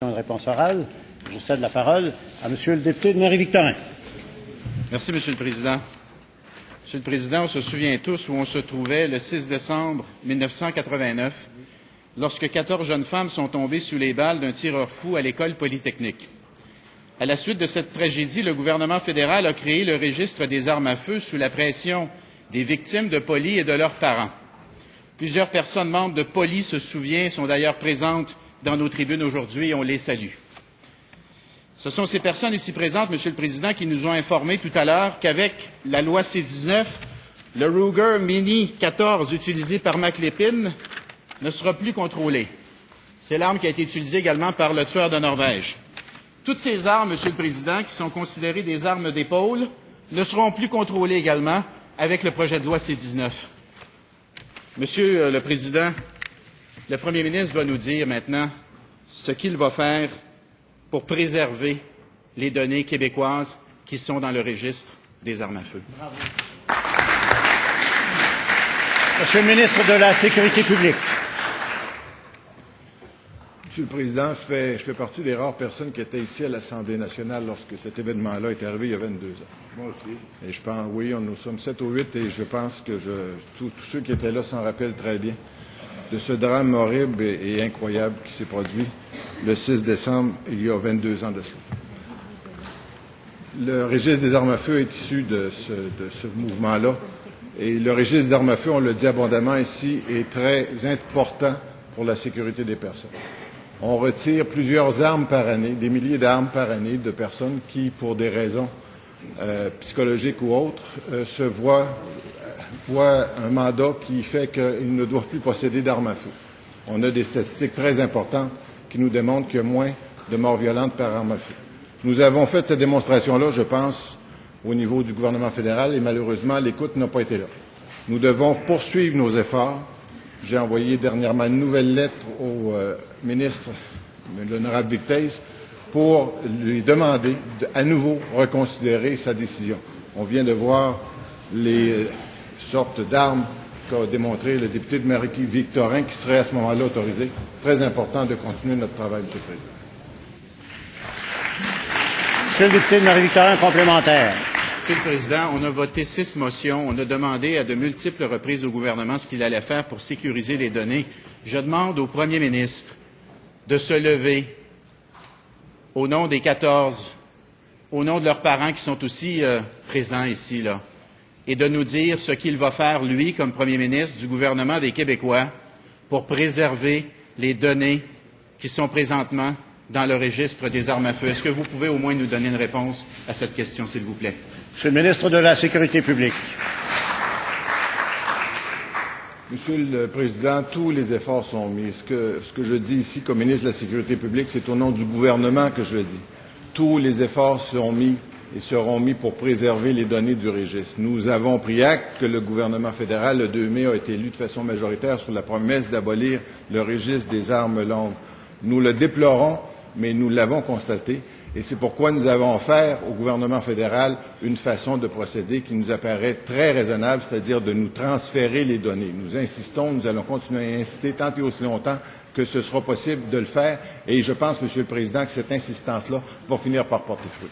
Une réponse orale. Je cède la parole à Monsieur le député de Marie-Victorin. Merci, Monsieur le Président. Monsieur le Président, on se souvient tous où on se trouvait le 6 décembre 1989, lorsque 14 jeunes femmes sont tombées sous les balles d'un tireur fou à l'École polytechnique. À la suite de cette tragédie, le gouvernement fédéral a créé le registre des armes à feu sous la pression des victimes de Poly et de leurs parents. Plusieurs personnes membres de Poly se souviennent, sont d'ailleurs présentes dans nos tribunes aujourd'hui et on les salue. Ce sont ces personnes ici présentes, Monsieur le Président, qui nous ont informé tout à l'heure qu'avec la loi C-19, le Ruger Mini 14 utilisé par McLépine ne sera plus contrôlé. C'est l'arme qui a été utilisée également par le tueur de Norvège. Toutes ces armes, Monsieur le Président, qui sont considérées des armes d'épaule, ne seront plus contrôlées également avec le projet de loi C-19. Monsieur le Président, le Premier ministre va nous dire maintenant ce qu'il va faire pour préserver les données québécoises qui sont dans le registre des armes à feu. Bravo. Monsieur le ministre de la Sécurité publique. Monsieur le Président, je fais partie des rares personnes qui étaient ici à l'Assemblée nationale lorsque cet événement-là est arrivé il y a 22 ans. Moi aussi. Et je pense, oui, nous sommes 7 ou 8 et je pense que tous ceux qui étaient là s'en rappellent très bien de ce drame horrible et incroyable qui s'est produit le 6 décembre, il y a 22 ans de cela. Le registre des armes à feu est issu de ce mouvement-là. Et le registre des armes à feu, on le dit abondamment ici, est très important pour la sécurité des personnes. On retire plusieurs armes par année, des milliers d'armes par année de personnes qui, pour des raisons psychologiques ou autres, se voient un mandat qui fait qu'ils ne doivent plus posséder d'armes à feu. On a des statistiques très importantes qui nous démontrent qu'il y a moins de morts violentes par arme à feu. Nous avons fait cette démonstration-là, je pense, au niveau du gouvernement fédéral et malheureusement, l'écoute n'a pas été là. Nous devons poursuivre nos efforts. J'ai envoyé dernièrement une nouvelle lettre au ministre, l'honorable Vic Thèse, pour lui demander à nouveau reconsidérer sa décision. On vient de voir les sortes d'armes qu'a démontré le député de Marie-Victorin qui serait à ce moment-là autorisé. Très important de continuer notre travail, Monsieur le Président. Monsieur le député de Marie-Victorin, complémentaire. Monsieur le Président, on a voté 6 motions. On a demandé à de multiples reprises au gouvernement ce qu'il allait faire pour sécuriser les données. Je demande au Premier ministre de se lever au nom des 14, au nom de leurs parents qui sont aussi présents ici, là, et de nous dire ce qu'il va faire, lui, comme Premier ministre du gouvernement des Québécois, pour préserver les données qui sont présentement dans le registre des armes à feu. Est-ce que vous pouvez au moins nous donner une réponse à cette question, s'il vous plaît? Monsieur le ministre de la Sécurité publique. Monsieur le Président, tous les efforts sont mis. Ce que je dis ici comme ministre de la Sécurité publique, c'est au nom du gouvernement que je le dis. Tous les efforts sont mis et seront mis pour préserver les données du registre. Nous avons pris acte que le gouvernement fédéral, le 2 mai, a été élu de façon majoritaire sur la promesse d'abolir le registre des armes longues. Nous le déplorons, mais nous l'avons constaté. Et c'est pourquoi nous avons offert au gouvernement fédéral une façon de procéder qui nous apparaît très raisonnable, c'est-à-dire de nous transférer les données. Nous insistons, nous allons continuer à insister tant et aussi longtemps que ce sera possible de le faire. Et je pense, Monsieur le Président, que cette insistance-là va finir par porter fruit.